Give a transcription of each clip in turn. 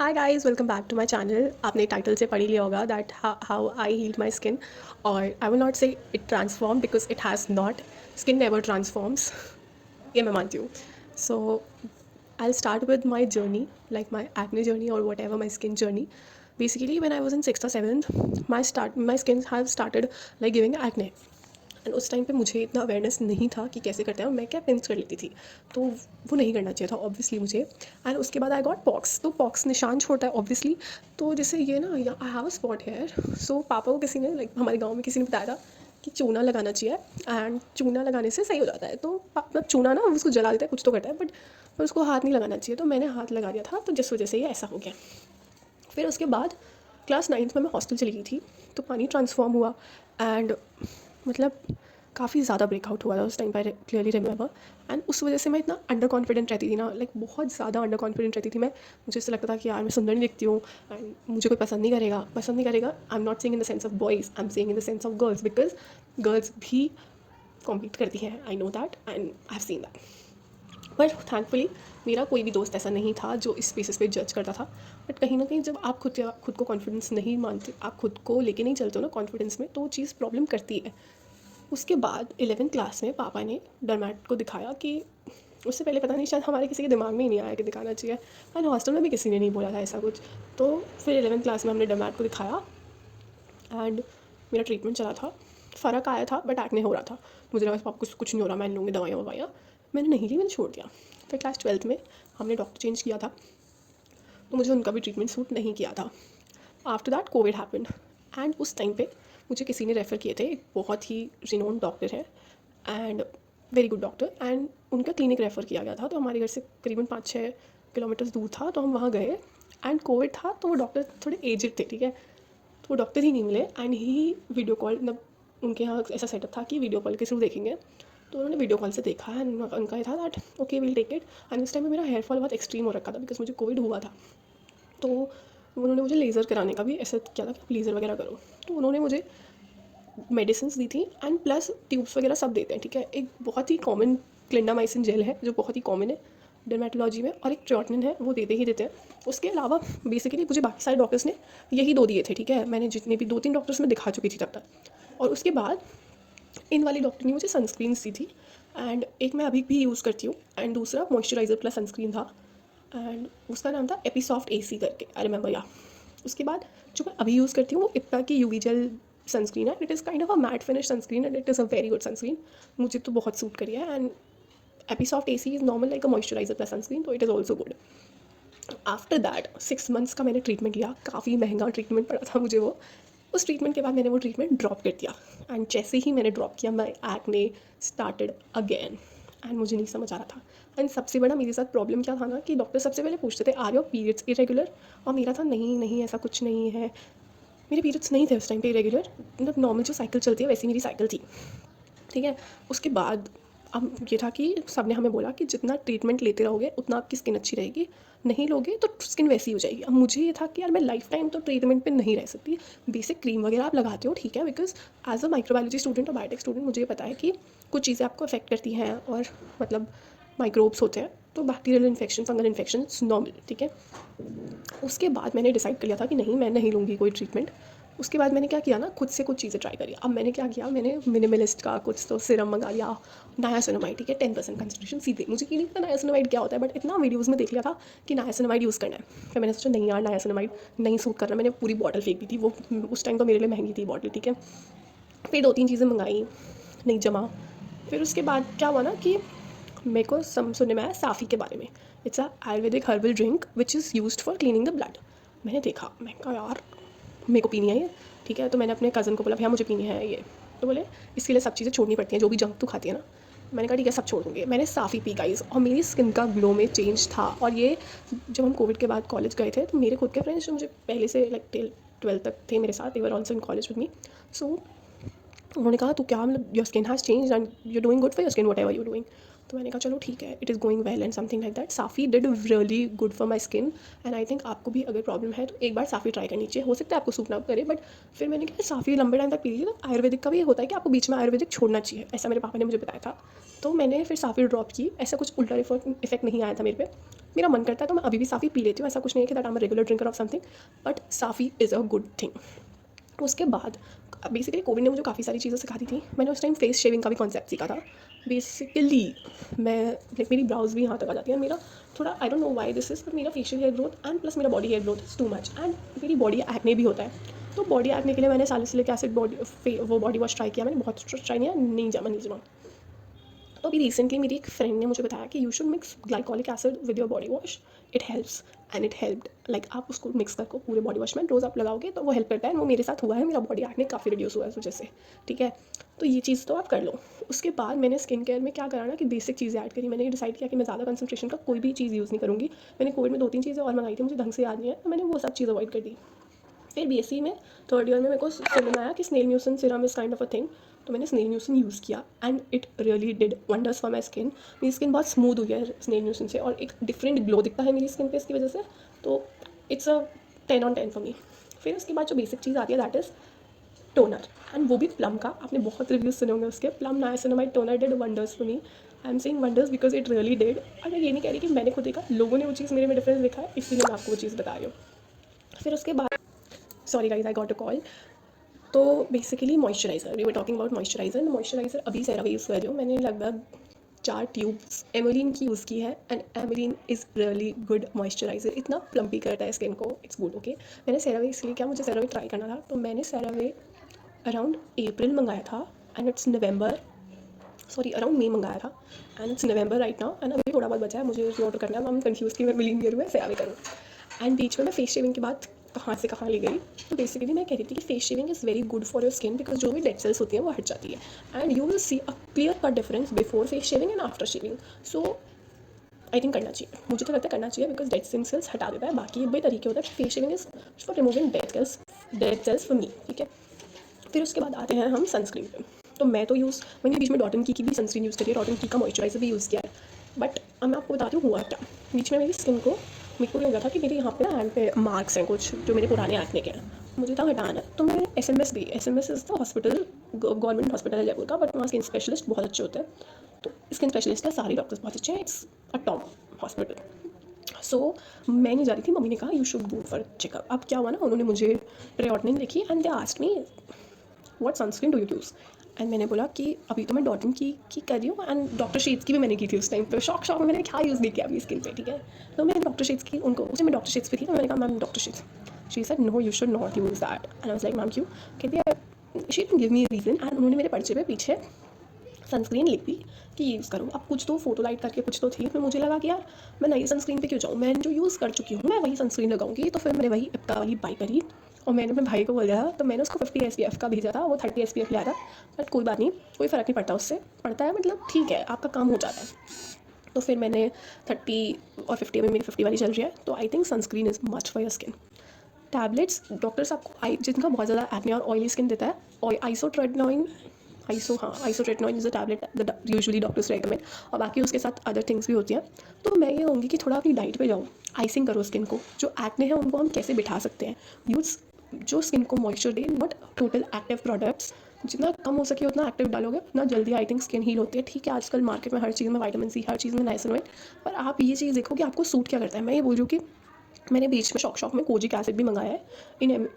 Hi guys, welcome back to my channel. आपने title से पढ़ ही लिया होगा that how I heal my skin. और I will not say it transform because it has not. Skin never transforms, ये मैं मानती हूँ। So I start with my journey, like my acne journey और whatever my skin journey. Basically, when I was in 6th or 7th, my skin have started like giving acne. And उस time पे मुझे इतना awareness नहीं था कि कैसे करते हैं, और मैं क्या पिंच कर लेती थी, तो वो नहीं करना चाहिए था ऑब्वियसली मुझे. एंड उसके बाद आई गॉट पॉक्स. तो पॉक्स निशान छोड़ता है ऑब्वियसली. तो जैसे ये ना, I have a spot here. So पापा को किसी ने, लाइक हमारे गाँव में किसी ने बताया था कि चूना लगाना चाहिए, एंड चूना लगाने से सही हो जाता है. तो मतलब चूना ना उसको जला देता है, कुछ तो करता है, बट पर उसको हाथ नहीं लगाना चाहिए. तो मैंने हाथ लगा दिया था, तो जिस वजह से ये ऐसा हो गया. फिर उसके बाद क्लास 9th में मैं हॉस्टल चली गई थी, तो पानी ट्रांसफॉर्म हुआ. एंड मतलब काफ़ी ज़्यादा ब्रेकआउट हुआ था उस टाइम पर, क्लियरली रिमेंबर. एंड उस वजह से मैं इतना अंडर कॉन्फिडेंट रहती थी ना, लाइक बहुत ज़्यादा अंडर कॉन्फिडेंट रहती थी मैं. मुझे ऐसा लगता था कि यार मैं सुंदर नहीं दिखती हूँ, एंड मुझे कोई पसंद नहीं करेगा. I am not saying in the sense of boys, I am saying in the sense of girls, because girls भी कॉम्पीट करती हैं. I know that and I have seen that. पर थैंकफुली मेरा कोई भी दोस्त ऐसा नहीं था जो इस बेसिस पे जज करता था. बट कहीं ना कहीं जब आप खुद को कॉन्फिडेंस नहीं मानते, आप खुद को लेके नहीं चलते हो ना कॉन्फिडेंस में, तो वो चीज़ प्रॉब्लम करती है. उसके बाद 11th क्लास में पापा ने डरमैट को दिखाया कि, उससे पहले पता नहीं शायद हमारे किसी के दिमाग में ही नहीं आया कि दिखाना चाहिए. एंड हॉस्टल में भी किसी ने नहीं बोला था ऐसा कुछ. तो फिर 11th क्लास में हमने डरमैट को दिखाया, एंड मेरा ट्रीटमेंट चला था. फ़र्क आया था, बट एक्ने हो रहा था. मुझे लगा पापा कुछ नहीं हो रहा, मैं लूँगी दवाइयाँ ववाइयाँ. मैंने नहीं ली, मैंने छोड़ दिया. फिर क्लास 12th में हमने डॉक्टर चेंज किया था, तो मुझे उनका भी ट्रीटमेंट सूट नहीं किया था. After that Covid happened. And उस टाइम पे मुझे किसी ने रेफ़र किए थे, एक बहुत ही रिनोन्ड डॉक्टर है, and very good doctor. And उनका क्लिनिक रेफ़र किया गया था, तो हमारे घर से करीबन 5-6 किलोमीटर्स दूर था, तो हम वहाँ गए. एंड कोविड था, तो वो डॉक्टर थोड़े एजड थे, ठीक है. तो वो डॉक्टर ही नहीं मिले, एंड ही वीडियो कॉल, मतलब उनके यहाँ ऐसा सेटअप था कि वीडियो कॉल के थ्रू देखेंगे. तो उन्होंने वीडियो कॉल से देखा, एंड उनका ये था that okay will take it. And उस टाइम में मेरा हेयर फॉल बहुत एक्सट्रीम हो रखा था, बिकॉज मुझे कोविड हुआ था. तो उन्होंने मुझे लेज़र कराने का भी ऐसा किया था कि आप लेज़र वगैरह करो. तो उन्होंने मुझे मेडिसिन दी थी, एंड प्लस ट्यूब्स वगैरह सब देते हैं, ठीक है. एक बहुत ही कॉमन क्लिंडामाइसिन जेल है जो बहुत ही कॉमन है डर्मेटोलॉजी में, और एक ट्रियोटनिन है, वो देते ही देते हैं. उसके अलावा बेसिकली मुझे बाकी सारे डॉक्टर्स ने यही दो दिए थे, ठीक है. मैंने जितने भी 2-3 डॉक्टर्स में दिखा चुकी थी तब तक. और उसके बाद इन वाली डॉक्टर ने मुझे सनस्क्रीन्स दी थी, एंड एक मैं अभी भी यूज़ करती हूँ, एंड दूसरा मॉइस्चराइज़र प्लस सनस्क्रीन था, एंड उसका नाम था एपीसॉफ्ट एसी करके, आई रिमेंबर या. उसके बाद जो मैं अभी यूज़ करती हूँ वो इप्टा की यूवी जेल सनस्क्रीन है. It is kind of a matte finish sunscreen, and it is a very good sunscreen. मुझे तो बहुत सूट करी है. And Episoft AC is normal like a moisturizer plus sunscreen, तो it is also good. After that 6 months का मैंने treatment लिया, काफ़ी महंगा ट्रीटमेंट पड़ा था मुझे वो. उस ट्रीटमेंट के बाद मैंने वो ट्रीटमेंट ड्रॉप कर दिया, एंड जैसे ही मैंने ड्रॉप किया, my acne started again. And मुझे नहीं समझ आ रहा था. एंड सबसे बड़ा मेरे साथ प्रॉब्लम क्या था ना, कि डॉक्टर सबसे पहले पूछते थे आर योर पीरियड्स इरेगुलर. और मेरा था नहीं नहीं ऐसा कुछ नहीं है. मेरे पीरियड्स नहीं थे उस टाइम पे इरेगुलर, मतलब नॉर्मल जो साइकिल चलती है वैसी मेरी साइकिल थी, ठीक है. उसके बाद अब ये था कि सब ने हमें बोला कि जितना ट्रीटमेंट लेते रहोगे उतना आपकी स्किन अच्छी रहेगी, नहीं लोगे तो स्किन वैसी हो जाएगी. अब मुझे ये था कि यार मैं लाइफ टाइम तो ट्रीटमेंट पे नहीं रह सकती. बेसिक क्रीम वगैरह आप लगाते हो, ठीक है, because as a microbiology student और बायोटेक स्टूडेंट मुझे पता है कि कुछ चीज़ें आपको अफेक्ट करती हैं, और मतलब माइक्रोब्स होते हैं, तो bacterial infection, fungal infection normal, ठीक है. उसके बाद मैंने डिसाइड कर लिया था कि नहीं, मैं नहीं लूँगी कोई ट्रीटमेंट. उसके बाद मैंने क्या किया ना, खुद से कुछ चीज़ें ट्राई करी. अब मैंने क्या किया, मैंने मिनिमलिस्ट का कुछ तो सिरम मंगा लिया, नायासिनामाइड, ठीक है, 10% कंसंट्रेशन सीधे. मुझे ये नहीं पता नायासिनामाइड क्या होता है, बट इतना वीडियोज़ में देख लिया था कि नायासिनामाइड यूज़ करना है. फिर मैंने सोचा नहीं यार, नायासिनामाइड नहीं सूट कर रहा. मैंने पूरी बॉटल फेंक दी थी वो. उस टाइम तो मेरे लिए महंगी थी बॉटल, ठीक है. फिर 2-3 चीज़ें मंगाई, नहीं जमा. फिर उसके बाद क्या हुआ ना कि मेरे को सुनने में आया साफ़ी के बारे में. It's a Ayurvedic herbal drink which is used for cleaning the blood. मैंने देखा, मैं कहा यार मेरे को पीनी है ये, ठीक है. तो मैंने अपने कज़न को बोला भैया मुझे पीनी है ये. तो बोले इसके लिए सब चीज़ें छोड़नी पड़ती हैं, जो भी जंक तू खाती है ना. मैंने कहा ठीक है, सब छोड़ दूँगी. मैंने साफ़ी पी गाइस, और मेरी स्किन का ग्लो में चेंज था. और ये जब हम कोविड के बाद कॉलेज गए थे, तो मेरे खुद के फ्रेंड्स जो मुझे पहले से लाइक टिल 12th तक थे मेरे साथ, they were also in college with me. So उन्होंने कहा तो क्या मतलब your skin has change and you doing good for your skin whatever you doing. तो मैंने कहा चलो ठीक है, it is going well and something like that. Saafi did really good for my skin and I think आपको भी अगर problem है तो एक बार साफ़ी ट्राई करनी चाहिए। हो सकता है आपको सूट ना करे, बट फिर मैंने कहा साफ़ी लंबे टाइम तक पी ली। तो आयुर्वेदिक का भी ये होता है कि आपको बीच में आयुर्वेदिक छोड़ना चाहिए, ऐसा मेरे पापा ने मुझे बताया था। तो मैंने फिर साफ़ी ड्रॉप की, ऐसा कुछ उल्टा इफेक्ट नहीं आया था मेरे पे। मेरा मन करता है तो मैं अभी भी साफ़ी पी लेती हूँ, ऐसा कुछ नहीं है कि that I am regular drinker of something, but Saafi is a good thing. उसके बाद बेसिकली कोविड ने मुझे काफ़ी सारी चीज़ें सिखा दी थी। मैंने उस टाइम फेस शेविंग का भी कॉन्सेप्ट सीखा था। बेसिकली मैं लाइक मेरी ब्राउज भी यहाँ तक आ जाती है, मेरा थोड़ा I don't know why this is, but मेरा facial hair growth and plus मेरा body hair growth is too much and मेरी बॉडी एक्ने भी होता है। तो बॉडी एक्ने के लिए मैंने सैलिसिलिक एसिड वो बॉडी वॉश ट्राई किया। मैंने बहुत ट्राई किया, नहीं जमा नहीं जमा। तो अभी रिसेंटली मेरी एक फ्रेंड ने मुझे बताया कि you should mix glycolic acid with your body wash, it helps and it helped. Like आप उसको मिक्स करके पूरे बॉडी वॉश में रोज़ आप लगाओगे तो वो हेल्प करता है। वो मेरे साथ हुआ है, मेरा बॉडी एक्ने काफ़ी रिड्यूस हुआ है उस वजह से, ठीक है। तो ये चीज़ तो आप कर लो। उसके बाद मैंने स्किन केयर में क्या करा ना कि बेसिक चीज़ें ऐड करी। मैंने डिसाइड किया कि मैं ज़्यादा कंसंट्रेशन का कोई भी चीज़ यूज़ नहीं करूँगी। मैंने कोविड में 2-3 चीज़ें और मंगाई थी, मुझे ढंग से याद नहीं है, तो मैंने वो सब चीज़ अवॉइड कर दी। फिर बीएससी में थर्ड ईयर में मेरे को सुनने में आया कि snail mucin serum is kind of a thing. तो मैंने स्नेल म्यूसिन यूज़ किया and it really did wonders for my skin. मेरी स्किन बहुत स्मूथ हुई है स्नेल म्यूसिन से और एक डिफरेंट ग्लो दिखता है मेरी स्किन पे इसकी वजह से। तो इट्स अ 10/10 फॉर मी। फिर उसके बाद जो बेसिक चीज़ आती है दैट इज़ टोनर, एंड वो भी प्लम का। आपने बहुत रिव्यूज़ सुने होंगे उसके। Plum niacinamide toner did wonders for me. I am saying wonders because it really did. और मैं ये नहीं कह रही कि मैंने खुद देखा, लोगों ने वो चीज़ मेरे में डिफरेंस देखा है, इसीलिए मैं आपको वो चीज़ बता रही हूँ। फिर उसके बाद sorry guys I got a call. तो basically moisturizer, we were talking about moisturizer. Moisturizer अभी सेरावे यूज़ कर रही हूँ। मैंने लगभग 4 ट्यूब्स एमोलिन की यूज़ की है and Emolene is really good moisturizer. इतना प्लम्पी करता है स्किन को, इट्स गुड। ओके, मैंने सेरावे इसलिए क्या, मुझे सेरावे ट्राई करना था, तो मैंने सेरावे अराउंड अप्रैल मंगाया था and it's November, sorry around May मंगाया था and it's November right now and अभी थोड़ा बहुत बचा है मुझे ऑर्डर करना है। मैं कंफ्यूज़ कि मैं मिलियन ईयर में सेरावे करूँ। एंड बीच में मैं फेस शेविंग के बाद कहाँ से कहाँ ले गई। तो बेसिकली मैं कह रही थी कि face shaving is very good for your skin because जो भी डेड सेल्स होती हैं वो हट जाती है and you will see a clear cut difference before face shaving and after shaving. So I think करना चाहिए, मुझे तो लगता है करना चाहिए बिकॉज डेड सेल्स हटा देता है। बाकी भी तरीके होता है, face shaving is for removing dead cells for me, ठीक है। फिर उसके बाद आते हैं हम सनस्क्रीन पे। तो मैं तो मैंने बीच में डॉटन की भी सनस्क्रीन यूज़ करी है, डॉटन की का मॉइस्चराइज़र भी यूज़ किया है। बट अब मैं आपको बताती हूँ हुआ क्या। बीच में मेरी स्किन को मेरे को ये हो गया था कि मेरे यहाँ पे ना हैंड पे मार्क्स हैं कुछ जो मेरे पुराने एक्ने के हैं, मुझे था हटाना है। तो मैं SMS गई। SMS is the hospital, government hospital है जयपुर का, बट वहाँ स्किन स्पेशलिस्ट बहुत अच्छे होते हैं। तो स्किन स्पेशलिस्ट का सारे डॉक्टर्स बहुत अच्छे हैं, इट्स अ टॉप हॉस्पिटल। सो मैं नहीं जा रही थी, मम्मी ने कहा you should go for checkup. अब क्या हुआ ना, उन्होंने मुझे प्री लिखी and they asked me what sunscreen do you use. And मैंने बोला कि अभी तो मैं डॉटन की कर रही हूँ एंड डॉक्टर शेड्स की भी मैंने की थी उस टाइम पे। शॉक में मैंने क्या यूज़ नहीं किया अपनी स्किन पे, ठीक है। तो मैंने डॉक्टर शेड्स की, उनको उसे मैं डॉक्टर शेड्स पे थी, तो मैंने कहा ma'am doctor shades. She said no you should not use that and I was like ma'am क्यों। कहती है she didn't give me reason and उन्होंने मेरे पर्चे पे पीछे सनस्क्रीन लिख दी कि यूज़ करो। अब कुछ तो फोटो लाइट करके कुछ तो थी, फिर मुझे लगा कि यार मैं नई सनस्क्रीन पे क्यों जाऊँ, मैं जो यूज़ कर चुकी हूँ मैं वही सनस्क्रीन लगाऊंगी। तो फिर मैंने वही इप्का वाली बाई करी और मैंने अपने भाई को बोला था, तो मैंने उसको 50 SPF का भेजा था, वो 30 SPF लिया था। बट कोई बात नहीं, कोई फ़र्क नहीं पड़ता उससे, पड़ता है मतलब ठीक है, आपका काम हो जाता है। तो फिर मैंने 30 और 50 में मेरी 50 वाली चल रही है। तो I think sunscreen is much for your skin. Tablets doctors आपको जिनका बहुत ज़्यादा एक्ने और ऑयली स्किन देता है, और isotretinoin is a tablet usually doctors recommend, और बाकी उसके साथ अदर थिंग्स भी होती हैं। तो मैं ये कहूँगी कि थोड़ा अपनी डाइट पे जाओ, आइसिंग करो स्किन को। जो एक्ने है उनको हम कैसे बिठा सकते हैं, यूज़ जो स्किन को moisture they, not total active products. जितना कम हो सके उतना एक्टिव डालोगे उतना जल्दी आई थिंक स्किन हील होती है। ठीक है, आजकल मार्केट में हर चीज़ में विटामिन सी, हर चीज़ में नाइसिनामाइड, पर आप ये चीज़ देखो कि आपको सूट क्या करता है। मैं ये बोल रही हूँ कि मैंने बीच में शौक में कोजिक एसिड भी मंगाया है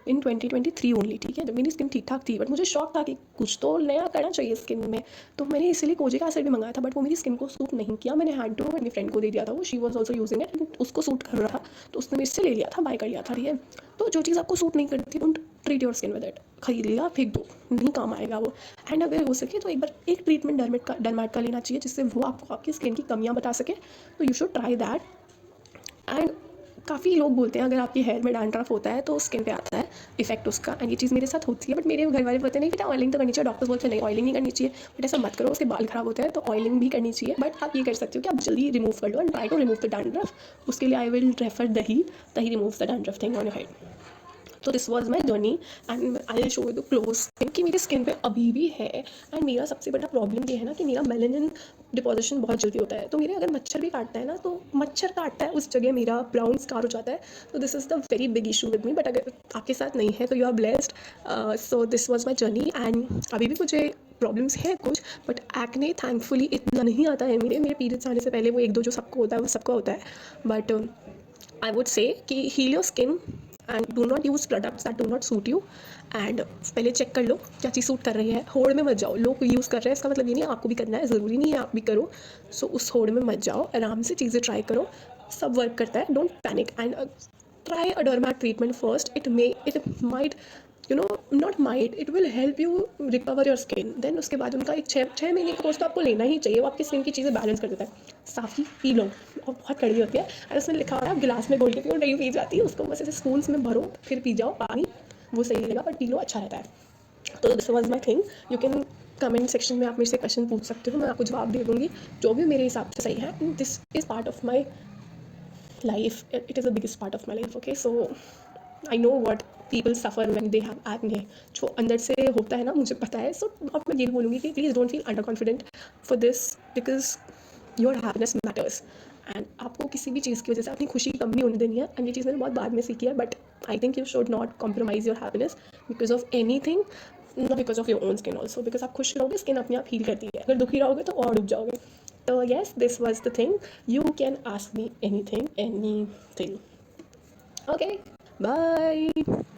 इन 2023 ओनली, ठीक है। जब मेरी स्किन ठीक ठाक थी, बट मुझे शौक था कि कुछ तो नया करना चाहिए स्किन में, तो मैंने इसीलिए कोजिक एसिड भी मंगाया था। बट वो मेरी स्किन को सूट नहीं किया, मैंने हैंड टू अपनी फ्रेंड को दे दिया था, वो she was also using it, उसको सूट कर रहा था, तो उसने मेरे से ले लिया था, बाय कर लिया था, ठीक है। तो जो चीज़ आपको सूट नहीं करती, don't treat your skin with it. खरीद लिया फेंक दो, नहीं काम आएगा वो। एंड अगर हो सके तो एक बार एक ट्रीटमेंट डरमेट का लेना चाहिए, जिससे वो आपको आपकी स्किन की कमियाँ बता सके। तो you should try that. And काफ़ी लोग बोलते हैं अगर आपके हेयर में डैंड्रफ होता है तो स्किन पे आता है इफेक्ट उसका, एंड ये चीज़ मेरे साथ होती है। बट मेरे घर वाले बोलते नहीं कि ऑयलिंग तो करनी चाहिए, डॉक्टर्स बोलते हैं नहीं ऑयलिंग नहीं करनी चाहिए, बट ऐसा मत करो, उसके बाल खराब होते हैं। तो ऑयलिंग भी करनी चाहिए, बट आप ये कर सकते हो कि आप जल्दी रिमूव कर लो and try to remove the dandruff. उसके लिए I will refer dahi remove the dandruff thing on your head. तो this was my journey and I will show you the close thing कि मेरी स्किन पे अभी भी है। एंड मेरा सबसे बड़ा प्रॉब्लम ये है ना कि मेरा मेलानिन डिपोजिशन बहुत जल्दी होता है। तो मेरे अगर मच्छर भी काटता है ना, तो मच्छर काटता है उस जगह मेरा ब्राउन स्कार हो जाता है। तो this is the very big issue with me, but अगर आपके साथ नहीं है तो you are blessed. So this was my journey, and अभी भी मुझे प्रॉब्लम्स हैं कुछ, बट एक्ने थैंकफुली इतना नहीं आता है। मेरे पीरियड्स आने से पहले वो एक दो जो सबको होता है वो सबको होता है, but I would say that heal your skin and do not use products that do not suit you. And पहले चेक कर लो क्या चीज़ सूट कर रही है। होड़ में मत जाओ, लोग यूज़ कर रहे हैं इसका मतलब ये नहीं आपको भी करना है, ज़रूरी नहीं है आप भी करो। सो उस होड़ में मत जाओ, आराम से चीज़ें ट्राई करो, सब वर्क करता है। Don't panic and try a derma treatment first. It might not might, it will help you recover your skin. Then उसके बाद उनका एक छः महीने का कोर्स तो आपको लेना ही चाहिए, वो आपकी स्किन की चीज़ें बैलेंस कर देता है। साफ़ी पी लो, और बहुत कड़वी होती है, और उसमें लिखा हुआ है आप गिलास में घोल के पियो, नहीं पी जाती उसको, बस ऐसे स्पून्स में भरो फिर पी जाओ पानी, वो सही रहेगा, बट पी लो, अच्छा रहता है। तो this was my thing. You can comment section में आप मेरे से क्वेश्चन पूछ सकते हो, मैं आपको जवाब दे दूँगी जो भी मेरे हिसाब से सही है। This is part of my life. It is the biggest part of my life. Okay, so I know what people suffer when they have acne. जो अंदर से होता है ना, मुझे पता है। सो अब मैं ये बोलूँगी कि please don't feel under confident for this, because your happiness matters. And आपको किसी भी चीज़ की वजह से अपनी खुशी की कम नहीं होने देनी है। एंड ये चीज़ मैंने बहुत बाद में सीखी है, but I think you should not compromise your happiness because of any thing, not because of your own skin also. Because आप खुश रहोगे, स्किन अपने आप हील करती है। अगर दुखी रहोगे तो और डूब जाओगे। तो yes, this was the thing. You can ask me anything. Okay, bye.